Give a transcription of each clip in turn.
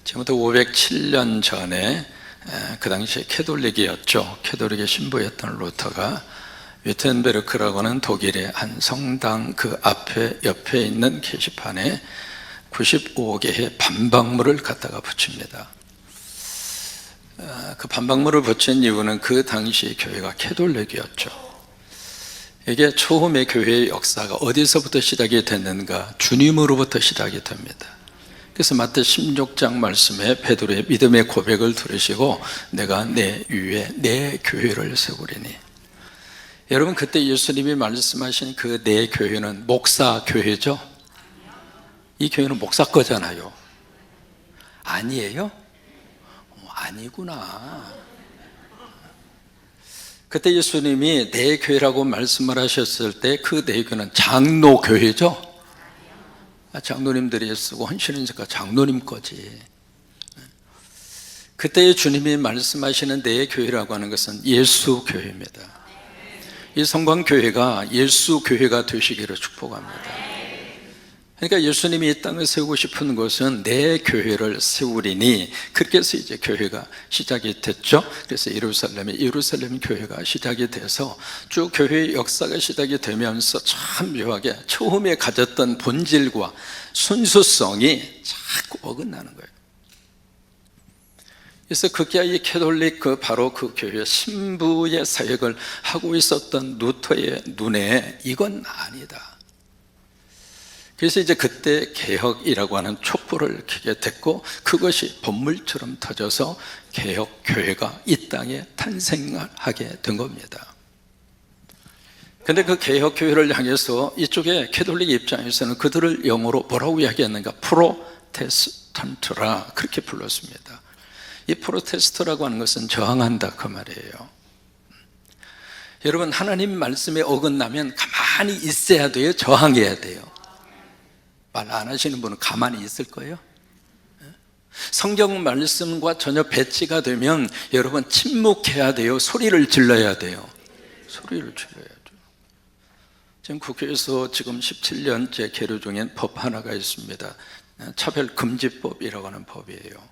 지금부터 507년 전에 그 당시에 캐톨릭이었죠. 캐톨릭의 신부였던 루터가 위텐베르크라고 하는 독일의 한 성당 그 옆에 있는 게시판에 95개의 반박물을 갖다가 붙입니다. 그 반박물을 붙인 이유는 그 당시 교회가 캐톨릭이었죠. 이게 처음에 교회의 역사가 어디서부터 시작이 됐는가? 주님으로부터 시작이 됩니다. 그래서 마태 16장 말씀에 베드로의 믿음의 고백을 들으시고 내가 내 위에 내 교회를 세우리니, 여러분 그때 예수님이 말씀하신 그 내 교회는 목사 교회죠? 이 교회는 목사 거잖아요. 아니에요? 아니구나. 그때 예수님이 내 교회라고 말씀을 하셨을 때 그 내 교회는 장로 교회죠? 장로님들이 쓰고 헌신은니까 장로님 거지. 그때 주님이 말씀하시는 내 교회라고 하는 것은 예수 교회입니다. 이 성광교회가 예수 교회가 되시기를 축복합니다. 그러니까 예수님이 이 땅을 세우고 싶은 것은 내 교회를 세우리니, 그렇게 해서 이제 교회가 시작이 됐죠. 그래서 예루살렘 교회가 시작이 돼서 쭉 교회의 역사가 시작이 되면서 참 묘하게 처음에 가졌던 본질과 순수성이 자꾸 어긋나는 거예요. 그래서 그게 이 캐톨릭 바로 그 교회 신부의 사역을 하고 있었던 루터의 눈에 이건 아니다. 그래서 이제 그때 개혁이라고 하는 촛불을 켜게 됐고, 그것이 본물처럼 터져서 개혁교회가 이 땅에 탄생하게 된 겁니다. 근데 그 개혁교회를 향해서 이쪽에 캐톨릭 입장에서는 그들을 영어로 뭐라고 이야기했는가? 프로테스탄트라, 그렇게 불렀습니다. 이 프로테스트라고 하는 것은 저항한다 그 말이에요. 여러분, 하나님 말씀에 어긋나면 가만히 있어야 돼요? 저항해야 돼요? 말 안 하시는 분은 가만히 있을 거예요? 성경 말씀과 전혀 배치가 되면 여러분 침묵해야 돼요? 소리를 질러야 돼요? 소리를 질러야죠. 지금 국회에서 지금 17년째 계류 중인 법 하나가 있습니다. 차별금지법이라고 하는 법이에요.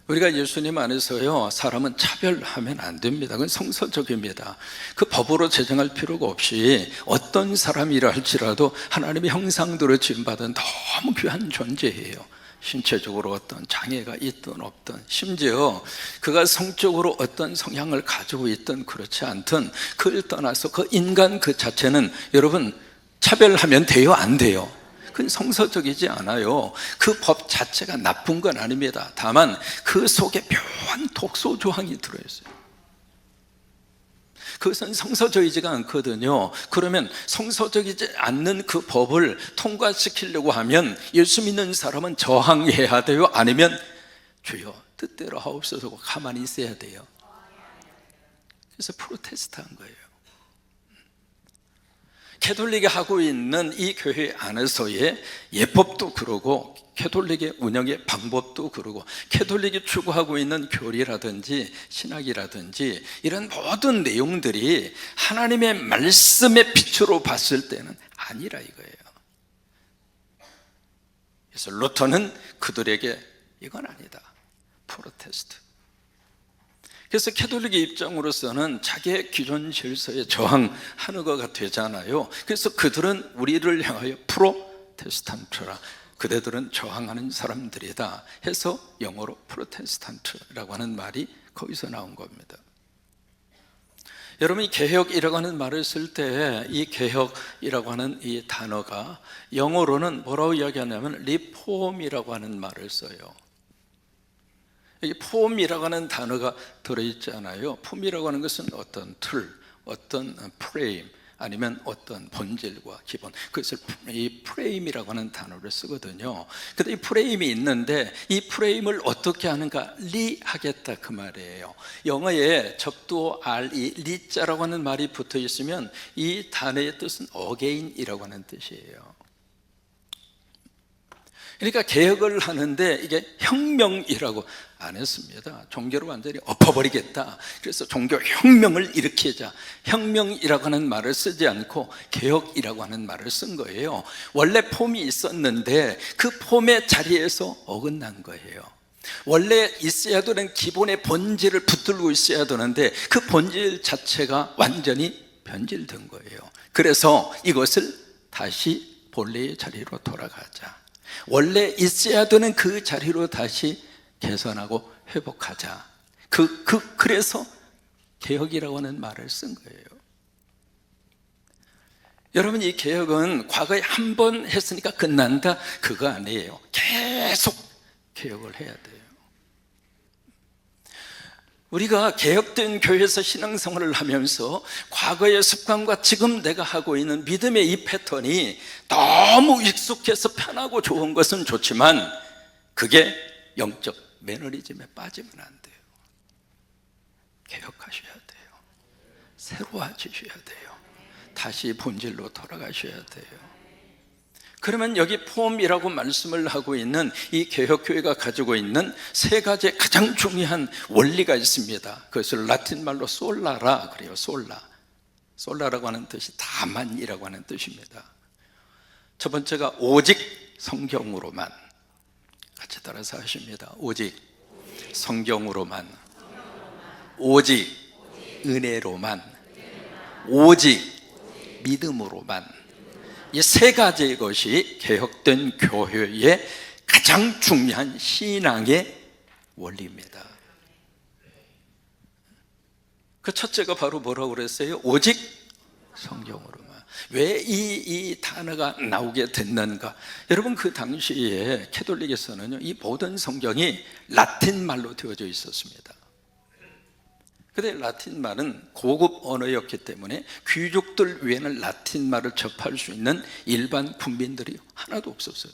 우리가 예수님 안에서요, 사람은 차별하면 안 됩니다. 그건 성서적입니다. 그 법으로 제정할 필요가 없이 어떤 사람이라 할지라도 하나님의 형상대로 지음받은 너무 귀한 존재예요. 신체적으로 어떤 장애가 있든 없든, 심지어 그가 성적으로 어떤 성향을 가지고 있든 그렇지 않든, 그를 떠나서 그 인간 그 자체는 여러분 차별하면 돼요? 안 돼요? 그건 성서적이지 않아요. 그 법 자체가 나쁜 건 아닙니다. 다만 그 속에 묘한 독소 조항이 들어있어요. 그것은 성서적이지가 않거든요. 그러면 성서적이지 않는 그 법을 통과시키려고 하면 예수 믿는 사람은 저항해야 돼요? 아니면 주여 뜻대로 하옵소서 하고 가만히 있어야 돼요? 그래서 프로테스트한 거예요. 캐톨릭이 하고 있는 이 교회 안에서의 예법도 그러고, 캐톨릭의 운영의 방법도 그러고, 캐톨릭이 추구하고 있는 교리라든지 신학이라든지 이런 모든 내용들이 하나님의 말씀의 빛으로 봤을 때는 아니라 이거예요. 그래서 루터는 그들에게 이건 아니다, 프로테스트. 그래서 캐톨릭의 입장으로서는 자기의 기존 질서에 저항하는 것가 되잖아요. 그래서 그들은 우리를 향하여 프로테스탄트라, 그대들은 저항하는 사람들이다 해서 영어로 프로테스탄트라고 하는 말이 거기서 나온 겁니다. 여러분, 이 개혁이라고 하는 말을 쓸 때 이 개혁이라고 하는 이 단어가 영어로는 뭐라고 이야기하냐면 리폼이라고 하는 말을 써요. 이 폼이라고 하는 단어가 들어있잖아요. 폼이라고 하는 것은 어떤 틀, 어떤 프레임, 아니면 어떤 본질과 기본, 그것을 이 프레임이라고 하는 단어를 쓰거든요. 근데 이 프레임이 있는데 이 프레임을 어떻게 하는가? 리하겠다 그 말이에요. 영어에 접두어 RE, 리자라고 하는 말이 붙어 있으면 이 단어의 뜻은 again이라고 하는 뜻이에요. 그러니까 개혁을 하는데 이게 혁명이라고 안 했습니다. 종교를 완전히 엎어버리겠다. 그래서 종교 혁명을 일으키자. 혁명이라고 하는 말을 쓰지 않고 개혁이라고 하는 말을 쓴 거예요. 원래 폼이 있었는데 그 폼의 자리에서 어긋난 거예요. 원래 있어야 되는 기본의 본질을 붙들고 있어야 되는데 그 본질 자체가 완전히 변질된 거예요. 그래서 이것을 다시 본래의 자리로 돌아가자. 원래 있어야 되는 그 자리로 다시 개선하고 회복하자. 그래서 개혁이라고 하는 말을 쓴 거예요. 여러분, 이 개혁은 과거에 한 번 했으니까 끝난다, 그거 아니에요. 계속 개혁을 해야 돼요. 우리가 개혁된 교회에서 신앙생활을 하면서 과거의 습관과 지금 내가 하고 있는 믿음의 이 패턴이 너무 익숙해서 편하고 좋은 것은 좋지만 그게 영적 매너리즘에 빠지면 안 돼요. 개혁하셔야 돼요. 새로워지셔야 돼요. 다시 본질로 돌아가셔야 돼요. 그러면 여기 폼이라고 말씀을 하고 있는 이 개혁교회가 가지고 있는 세 가지 가장 중요한 원리가 있습니다. 그것을 라틴 말로 솔라라 그래요. 솔라라고 하는 뜻이 다만이라고 하는 뜻입니다. 첫 번째가 오직 성경으로만. 같이 따라서 하십니다. 오직 성경으로만, 오직 은혜로만, 오직 믿음으로만. 이 세 가지의 것이 개혁된 교회의 가장 중요한 신앙의 원리입니다. 그 첫째가 바로 뭐라고 그랬어요? 오직 성경으로만. 왜 이 단어가 나오게 됐는가? 여러분, 그 당시에 캐톨릭에서는요, 이 모든 성경이 라틴 말로 되어져 있었습니다. 그런데 라틴 말은 고급 언어였기 때문에 귀족들 외에는 라틴 말을 접할 수 있는 일반 국민들이 하나도 없었어요.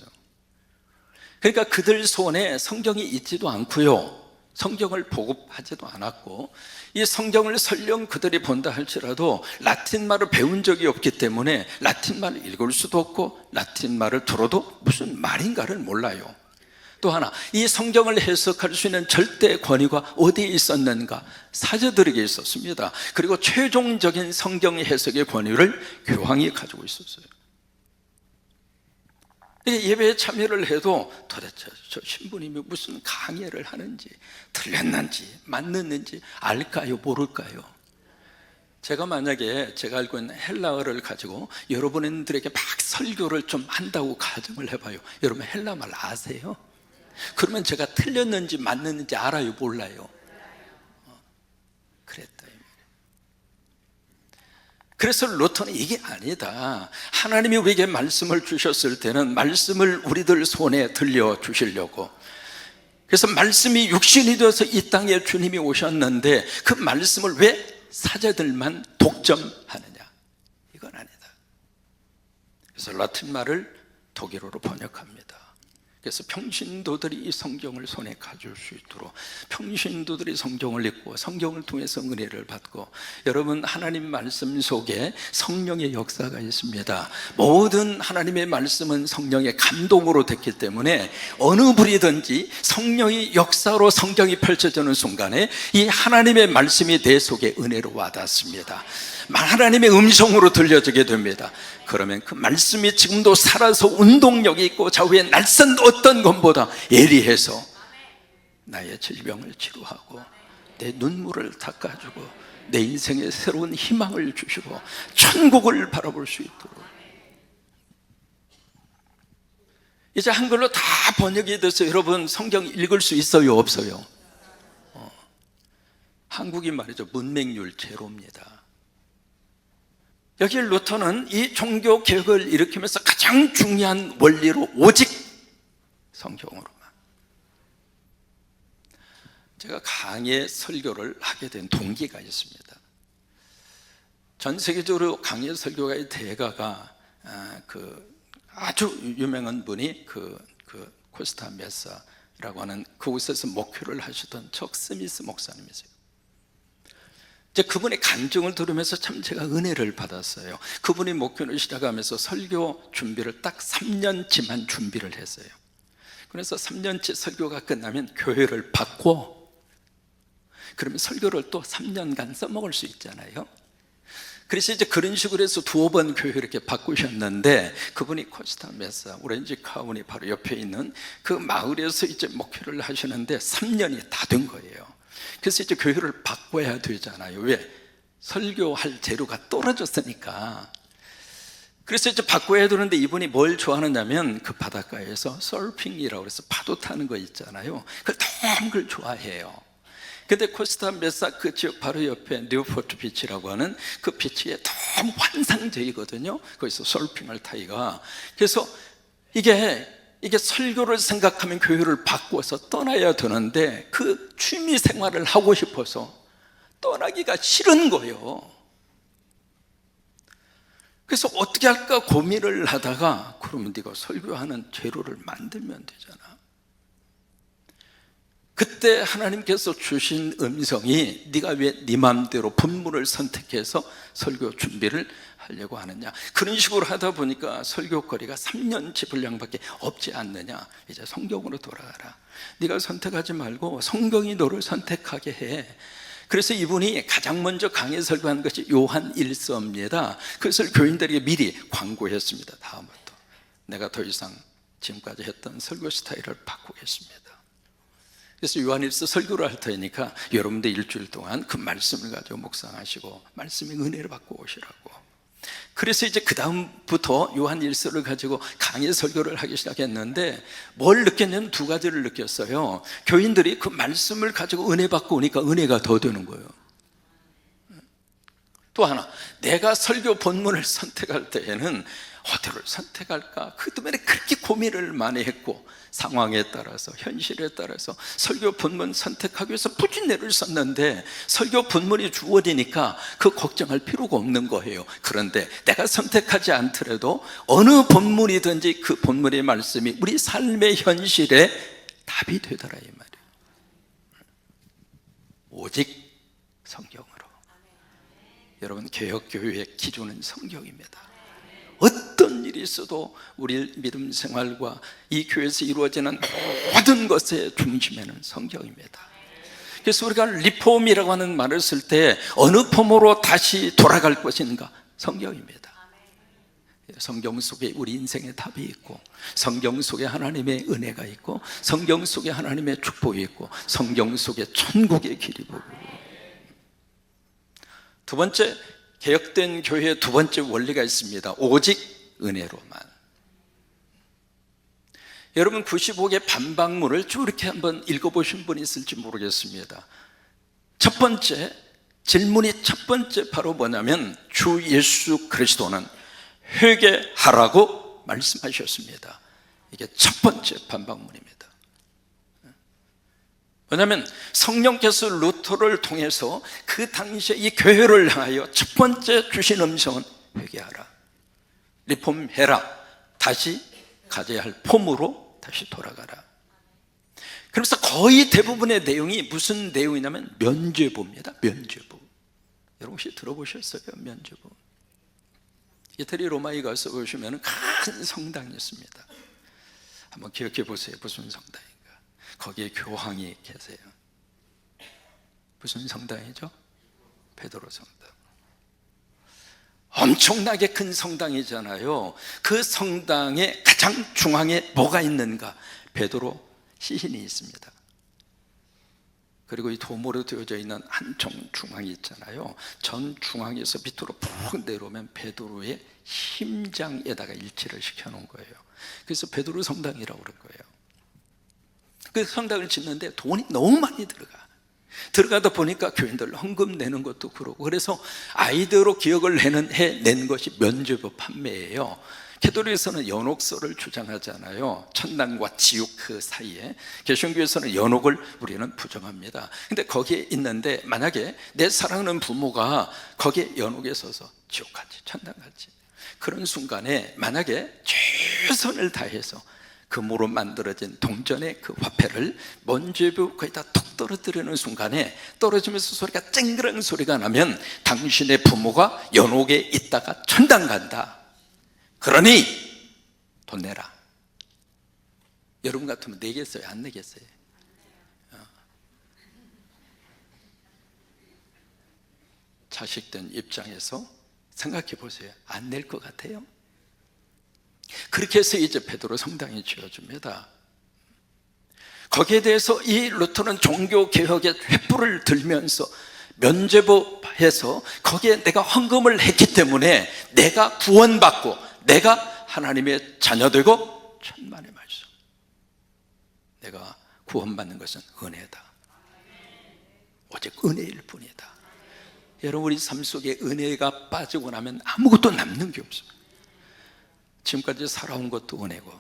그러니까 그들 손에 성경이 있지도 않고요, 성경을 보급하지도 않았고, 이 성경을 설령 그들이 본다 할지라도 라틴 말을 배운 적이 없기 때문에 라틴 말을 읽을 수도 없고 라틴 말을 들어도 무슨 말인가를 몰라요. 또 하나, 이 성경을 해석할 수 있는 절대 권위가 어디에 있었는가? 사제들에게 있었습니다. 그리고 최종적인 성경 해석의 권위를 교황이 가지고 있었어요. 예배에 참여를 해도 도대체 저 신부님이 무슨 강의를 하는지, 틀렸는지 맞는지 알까요, 모를까요? 제가 만약에 제가 알고 있는 헬라어를 가지고 여러분들에게 막 설교를 좀 한다고 가정을 해봐요. 여러분 헬라 말 아세요? 그러면 제가 틀렸는지 맞는지 알아요, 몰라요? 그랬다. 그래서 루터는 이게 아니다. 하나님이 우리에게 말씀을 주셨을 때는 말씀을 우리들 손에 들려주시려고, 그래서 말씀이 육신이 되어서 이 땅에 주님이 오셨는데 그 말씀을 왜 사제들만 독점하느냐? 이건 아니다. 그래서 라틴 말을 독일어로 번역합니다. 그래서 평신도들이 이 성경을 손에 가질 수 있도록, 평신도들이 성경을 읽고 성경을 통해서 은혜를 받고, 여러분 하나님 말씀 속에 성령의 역사가 있습니다. 모든 하나님의 말씀은 성령의 감동으로 됐기 때문에 어느 불이든지 성령의 역사로 성경이 펼쳐지는 순간에 이 하나님의 말씀이 내 속에 은혜로 와닿습니다. 하나님의 음성으로 들려지게 됩니다. 그러면 그 말씀이 지금도 살아서 운동력이 있고 좌우에 날선 어떤 것보다 예리해서 나의 질병을 치료하고 내 눈물을 닦아주고 내 인생에 새로운 희망을 주시고 천국을 바라볼 수 있도록. 이제 한글로 다 번역이 돼서 여러분 성경 읽을 수 있어요, 없어요? 한국이 말이죠, 문맹률 제로입니다. 여기 루터는 이 종교 개혁을 일으키면서 가장 중요한 원리로 오직 성경으로만. 제가 강의 설교를 하게 된 동기가 있습니다. 전 세계적으로 강의 설교가의 대가가 아주 유명한 분이 코스타 메사라고 하는 그곳에서 목회를 하시던 척 스미스 목사님이세요. 그분의 간증을 들으면서 참 제가 은혜를 받았어요. 그분이 목회를 시작하면서 설교 준비를 딱 3년치만 준비를 했어요. 그래서 3년치 설교가 끝나면 교회를 바꿔. 그러면 설교를 또 3년간 써먹을 수 있잖아요. 그래서 이제 그런 식으로 해서 두어 번 교회 이렇게 바꾸셨는데, 그분이 코스타 메사 오렌지 카운티 바로 옆에 있는 그 마을에서 이제 목회를 하시는데 3년이 다 된 거예요. 그래서 이제 교회를 바꿔야 되잖아요. 왜? 설교할 재료가 떨어졌으니까. 그래서 이제 바꿔야 되는데, 이분이 뭘 좋아하느냐면 그 바닷가에서 서핑이라고 해서 파도 타는 거 있잖아요. 그걸 너무 그걸 좋아해요. 근데 코스타 메사 그 지역 바로 옆에 뉴포트 비치라고 하는 그 비치에 너무 환상적이거든요. 거기서 서핑을 타기가. 그래서 이게 설교를 생각하면 교회를 바꿔서 떠나야 되는데, 그 취미 생활을 하고 싶어서 떠나기가 싫은 거예요. 그래서 어떻게 할까 고민을 하다가, 그러면 네가 설교하는 재료를 만들면 되잖아. 그때 하나님께서 주신 음성이, 네가 왜 네 마음대로 본문을 선택해서 설교 준비를 하려고 하느냐. 그런 식으로 하다 보니까 설교거리가 3년치 분량밖에 없지 않느냐. 이제 성경으로 돌아가라. 네가 선택하지 말고 성경이 너를 선택하게 해. 그래서 이분이 가장 먼저 강의 설교한 것이 요한 1서입니다. 그것을 교인들에게 미리 광고했습니다. 다음부터 내가 더 이상 지금까지 했던 설교 스타일을 바꾸겠습니다. 그래서 요한 1서 설교를 할 테니까 여러분들 일주일 동안 그 말씀을 가지고 묵상하시고 말씀의 은혜를 받고 오시라고. 그래서 이제 그 다음부터 요한 1서를 가지고 강의 설교를 하기 시작했는데, 뭘 느꼈냐면 두 가지를 느꼈어요. 교인들이 그 말씀을 가지고 은혜 받고 오니까 은혜가 더 되는 거예요. 또 하나, 내가 설교 본문을 선택할 때에는 어디를 선택할까? 그 때문에 그렇게 고민을 많이 했고, 상황에 따라서 현실에 따라서 설교 본문 선택하기 위해서 부진내를 썼는데, 설교 본문이 주어지니까 그 걱정할 필요가 없는 거예요. 그런데 내가 선택하지 않더라도 어느 본문이든지 그 본문의 말씀이 우리 삶의 현실에 답이 되더라, 이 말이에요. 오직 성경으로. 여러분, 개혁교회의 기준은 성경입니다. 어떤 일이 있어도 우리 믿음 생활과 이 교회에서 이루어지는 모든 것의 중심에는 성경입니다. 그래서 우리가 리폼이라고 하는 말을 쓸 때 어느 폼으로 다시 돌아갈 것인가? 성경입니다. 성경 속에 우리 인생의 답이 있고, 성경 속에 하나님의 은혜가 있고, 성경 속에 하나님의 축복이 있고, 성경 속에 천국의 길이 보이고. 두 번째, 개혁된 교회의 두 번째 원리가 있습니다. 오직 은혜로만. 여러분, 95개 반박문을 쭉 이렇게 한번 읽어보신 분이 있을지 모르겠습니다. 첫 번째 질문이, 첫 번째 바로 뭐냐면, 주 예수 그리스도는 회개하라고 말씀하셨습니다. 이게 첫 번째 반박문입니다. 왜냐하면 성령께서 루터를 통해서 그 당시에 이 교회를 향하여 첫 번째 주신 음성은 회개하라, 리폼해라, 다시 가져야 할 폼으로 다시 돌아가라. 그래서 거의 대부분의 내용이 무슨 내용이냐면 면죄부입니다. 면죄부. 여러분 혹시 들어보셨어요? 면죄부. 이태리 로마에 가서 보시면 큰 성당이 있습니다. 한번 기억해 보세요. 무슨 성당인가? 거기에 교황이 계세요. 무슨 성당이죠? 베드로 성당. 엄청나게 큰 성당이잖아요. 그 성당의 가장 중앙에 뭐가 있는가? 베드로 시신이 있습니다. 그리고 이 도모로 되어져 있는 한쪽 중앙이 있잖아요. 전 중앙에서 밑으로 푹 내려오면 베드로의 심장에다가 일치를 시켜놓은 거예요. 그래서 베드로 성당이라고 그런 거예요. 그 성당을 짓는데 돈이 너무 많이 들어가다 보니까 교인들 헌금 내는 것도 그러고, 그래서 아이디어로 기억을 해낸 것이 면죄부 판매예요. 캐톨릭에서는 연옥설을 주장하잖아요. 천당과 지옥 그 사이에. 개신교에서는 연옥을 우리는 부정합니다. 근데 거기에 있는데, 만약에 내 사랑하는 부모가 거기에 연옥에 서서 지옥 갈지 천당 갈지, 그런 순간에 만약에 최선을 다해서 금으로 만들어진 동전의 그 화폐를 면죄부 거기다 툭 떨어뜨리는 순간에 떨어지면서 소리가 쨍그랑 소리가 나면 당신의 부모가 연옥에 있다가 천당 간다. 그러니 돈 내라. 여러분 같으면 내겠어요? 안 내겠어요? 자식된 입장에서 생각해 보세요. 안 낼 것 같아요? 그렇게 해서 이제 베드로 성당에 지어줍니다. 거기에 대해서 이 루터는 종교개혁의 횃불을 들면서 면죄부해서 거기에 내가 헌금을 했기 때문에 내가 구원받고 내가 하나님의 자녀되고 천만의 말씀, 내가 구원받는 것은 은혜다, 오직 은혜일 뿐이다. 여러분, 우리 삶 속에 은혜가 빠지고 나면 아무것도 남는 게 없습니다. 지금까지 살아온 것도 은혜고,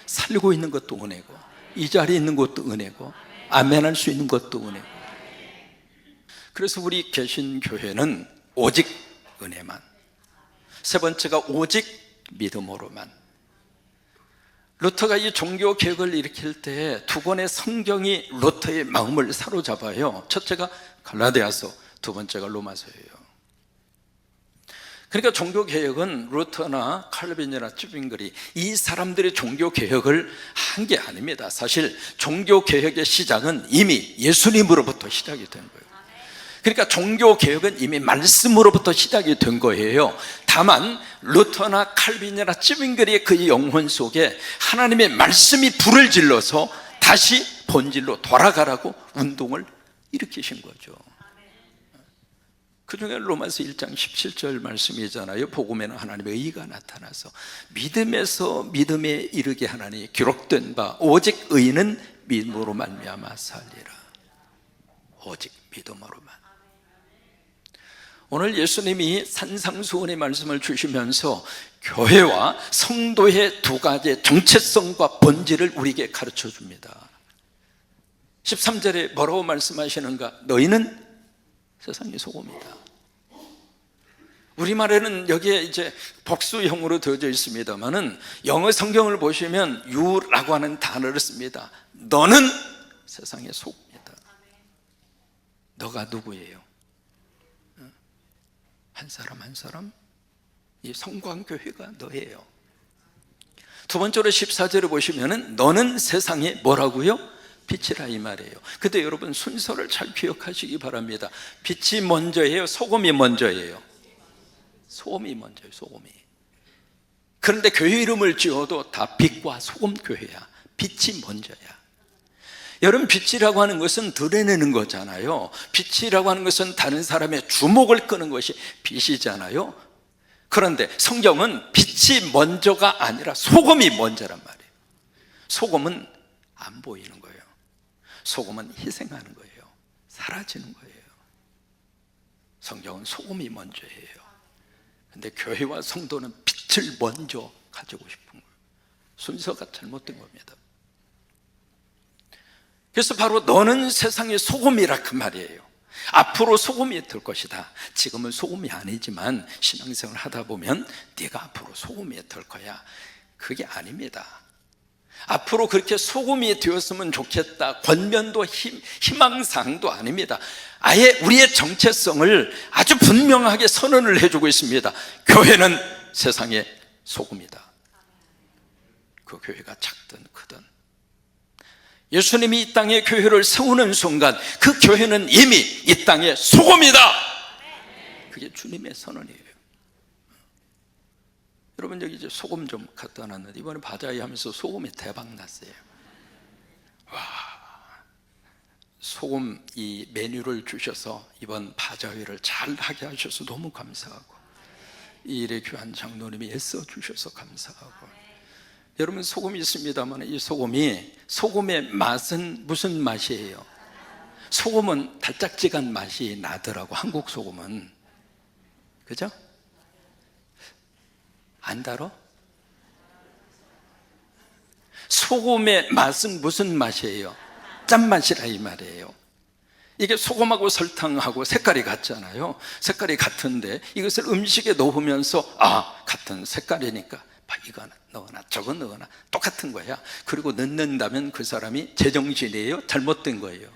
살고 있는 것도 은혜고, 이 자리에 있는 것도 은혜고, 아멘할 수 있는 것도 은혜고. 그래서 우리 개신교회는 오직 은혜만, 세 번째가 오직 믿음으로만. 루터가 이 종교개혁을 일으킬 때 두 권의 성경이 루터의 마음을 사로잡아요. 첫째가 갈라디아서, 두 번째가 로마서예요. 그러니까 종교개혁은 루터나 칼빈이나 쯔빙글이 이 사람들의 종교개혁을 한 게 아닙니다. 사실 종교개혁의 시작은 이미 예수님으로부터 시작이 된 거예요. 그러니까 종교개혁은 이미 말씀으로부터 시작이 된 거예요. 다만 루터나 칼빈이나 쯔빙글의 그 영혼 속에 하나님의 말씀이 불을 질러서 다시 본질로 돌아가라고 운동을 일으키신 거죠. 그 중에 로마서 1장 17절 말씀이잖아요. 복음에는 하나님의 의가 나타나서 믿음에서 믿음에 이르게 하나니 기록된 바 오직 의는 믿음으로 말미암아 살리라. 오직 믿음으로만. 오늘 예수님이 산상수훈의 말씀을 주시면서 교회와 성도의 두 가지의 정체성과 본질을 우리에게 가르쳐 줍니다. 13절에 뭐라고 말씀하시는가? 너희는 세상의 소금이다. 우리말에는 여기에 이제 복수형으로 되어져 있습니다만은 영어 성경을 보시면 you라고 하는 단어를 씁니다. 너는 세상의 소금이다. 너가 누구예요? 한 사람 한 사람? 이 성광교회가 너예요. 두 번째로 14절을 보시면은 너는 세상에 뭐라고요? 빛이라 이 말이에요. 근데 여러분 순서를 잘 기억하시기 바랍니다. 빛이 먼저예요? 소금이 먼저예요? 소금이 먼저예요. 소금이. 그런데 교회 이름을 지어도 다 빛과 소금 교회야. 빛이 먼저야. 여러분, 빛이라고 하는 것은 드러내는 거잖아요. 빛이라고 하는 것은 다른 사람의 주목을 끄는 것이 빛이잖아요. 그런데 성경은 빛이 먼저가 아니라 소금이 먼저란 말이에요. 소금은 안 보이는 거예요. 소금은 희생하는 거예요. 사라지는 거예요. 성경은 소금이 먼저예요. 근데 교회와 성도는 빛을 먼저 가지고 싶은 거예요. 순서가 잘못된 겁니다. 그래서 바로 너는 세상의 소금이라 그 말이에요. 앞으로 소금이 될 것이다. 지금은 소금이 아니지만 신앙생활을 하다 보면 네가 앞으로 소금이 될 거야. 그게 아닙니다. 앞으로 그렇게 소금이 되었으면 좋겠다, 권면도 희망사항도 아닙니다. 아예 우리의 정체성을 아주 분명하게 선언을 해주고 있습니다. 교회는 세상의 소금이다. 그 교회가 작든 크든 예수님이 이 땅에 교회를 세우는 순간 그 교회는 이미 이 땅의 소금이다. 그게 주님의 선언이에요. 여러분, 여기 이제 소금 좀 갖다 놨는데 이번에 바자회 하면서 소금이 대박 났어요. 와, 소금 이 메뉴를 주셔서 이번 바자회를 잘 하게 하셔서 너무 감사하고, 이 일에 귀한 장로님이 애써 주셔서 감사하고. 여러분, 소금이 있습니다만 이 소금의 맛은 무슨 맛이에요? 소금은 달짝지근한 맛이 나더라고. 한국 소금은. 그죠? 안 달어? 소금의 맛은 무슨 맛이에요? 짠맛이라 이 말이에요. 이게 소금하고 설탕하고 색깔이 같잖아요. 색깔이 같은데 이것을 음식에 넣으면서 같은 색깔이니까 이거 넣거나 저거 넣거나 똑같은 거야. 그리고 넣는다면 그 사람이 제정신이에요? 잘못된 거예요?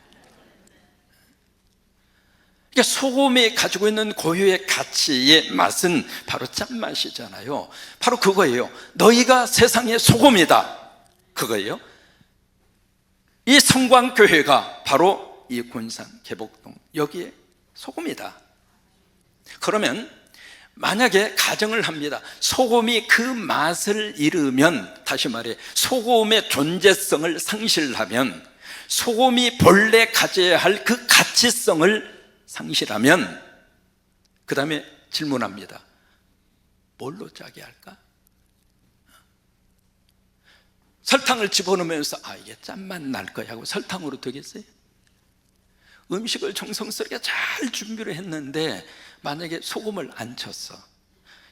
그러니까 소금이 가지고 있는 고유의 가치의 맛은 바로 짠맛이잖아요. 바로 그거예요. 너희가 세상의 소금이다. 그거예요. 이 성광교회가 바로 이 군산 개복동 여기에 소금이다. 그러면 만약에 가정을 합니다. 소금이 그 맛을 잃으면, 다시 말해 소금의 존재성을 상실하면, 소금이 본래 가져야 할 그 가치성을 상실하면, 그 다음에 질문합니다. 뭘로 짜게 할까? 설탕을 집어넣으면서 이게 짠맛 날 거야 하고 설탕으로 되겠어요? 음식을 정성스럽게 잘 준비를 했는데 만약에 소금을 안 쳤어.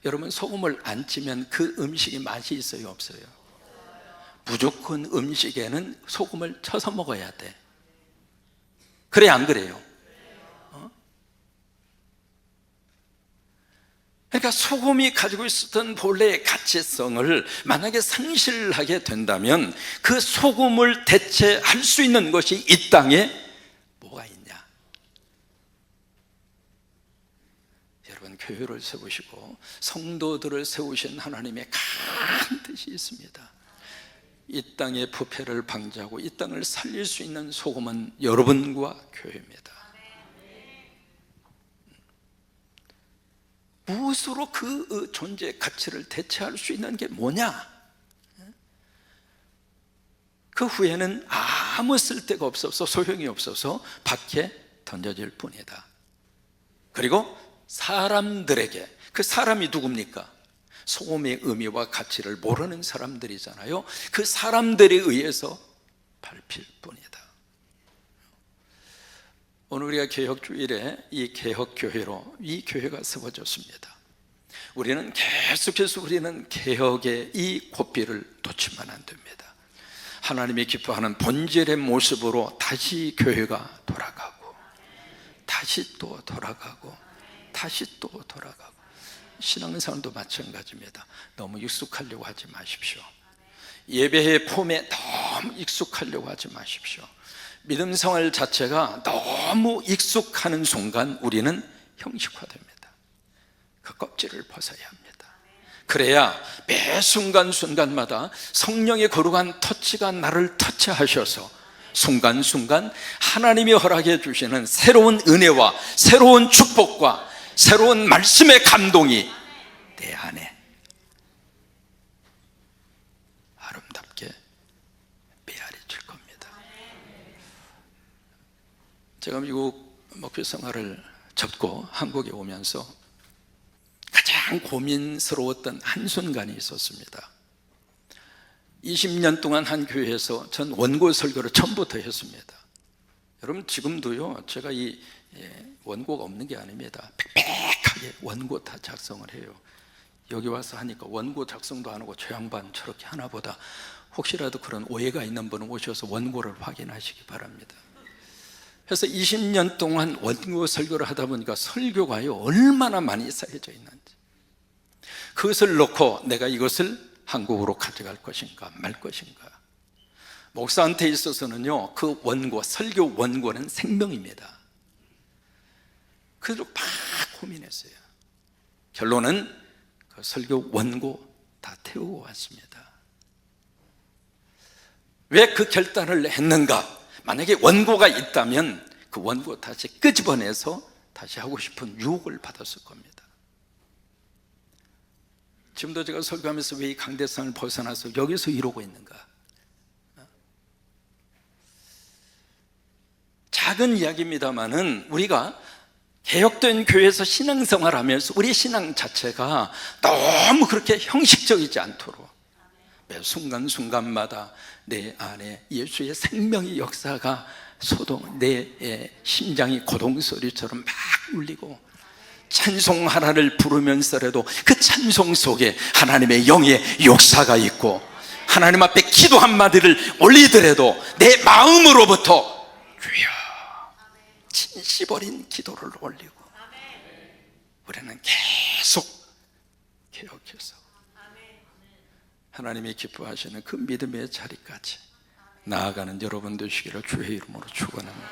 여러분, 소금을 안 치면 그 음식이 맛이 있어요, 없어요? 무조건 음식에는 소금을 쳐서 먹어야 돼. 그래, 안 그래요? 그러니까 소금이 가지고 있었던 본래의 가치성을 만약에 상실하게 된다면 그 소금을 대체할 수 있는 것이 이 땅에 뭐가 있냐? 여러분, 교회를 세우시고 성도들을 세우신 하나님의 큰 뜻이 있습니다. 이 땅의 부패를 방지하고 이 땅을 살릴 수 있는 소금은 여러분과 교회입니다. 무엇으로 그 존재의 가치를 대체할 수 있는 게 뭐냐? 그 후에는 아무 쓸데가 없어서 소용이 없어서 밖에 던져질 뿐이다. 그리고 사람들에게, 그 사람이 누굽니까? 소금의 의미와 가치를 모르는 사람들이잖아요. 그 사람들에 의해서 밟힐 뿐이다. 오늘 우리가 개혁주일에 이 개혁교회로 이 교회가 세워졌습니다. 우리는 계속해서 우리는 개혁의 이 고삐를 놓치면 안 됩니다. 하나님이 기뻐하는 본질의 모습으로 다시 교회가 돌아가고, 다시 또 돌아가고, 다시 또 돌아가고. 신앙생활도 마찬가지입니다. 너무 익숙하려고 하지 마십시오. 예배의 폼에 너무 익숙하려고 하지 마십시오. 믿음 생활 자체가 너무 익숙하는 순간 우리는 형식화됩니다. 그 껍질을 벗어야 합니다. 그래야 매 순간순간마다 성령의 거룩한 터치가 나를 터치하셔서 순간순간 하나님이 허락해 주시는 새로운 은혜와 새로운 축복과 새로운 말씀의 감동이 내 안에 아름답게 메아리칠 겁니다. 제가 미국 목회 생활을 접고 한국에 오면서 가장 고민스러웠던 한순간이 있었습니다. 20년 동안 한 교회에서 전 원고 설교를 처음부터 했습니다. 여러분, 지금도요, 제가 이 원고가 없는 게 아닙니다. 빽빽하게 원고 다 작성을 해요. 여기 와서 하니까 원고 작성도 안 하고 저 양반 저렇게 하나 보다. 혹시라도 그런 오해가 있는 분은 오셔서 원고를 확인하시기 바랍니다. 그래서 20년 동안 원고 설교를 하다 보니까 설교가요 얼마나 많이 쌓여져 있는지, 그것을 놓고 내가 이것을 한국으로 가져갈 것인가 말 것인가. 목사한테 있어서는요, 그 원고, 설교 원고는 생명입니다. 그래서 막 고민했어요. 결론은 그 설교 원고 다 태우고 왔습니다. 왜 그 결단을 했는가? 만약에 원고가 있다면 그 원고 다시 끄집어내서 다시 하고 싶은 유혹을 받았을 겁니다. 지금도 제가 설교하면서 왜 이 강대상을 벗어나서 여기서 이러고 있는가? 작은 이야기입니다만은 우리가 개혁된 교회에서 신앙생활을 하면서 우리 신앙 자체가 너무 그렇게 형식적이지 않도록 매 순간순간마다 내 안에 예수의 생명의 역사가 내 심장이 고동소리처럼 막 울리고, 찬송 하나를 부르면서라도 그 찬송 속에 하나님의 영의 역사가 있고, 하나님 앞에 기도 한마디를 올리더라도 내 마음으로부터 주여 진심 어린 기도를 올리고, 우리는 계속 개혁해서 하나님이 기뻐하시는 그 믿음의 자리까지 나아가는 여러분 되시기를 주의 이름으로 축원합니다.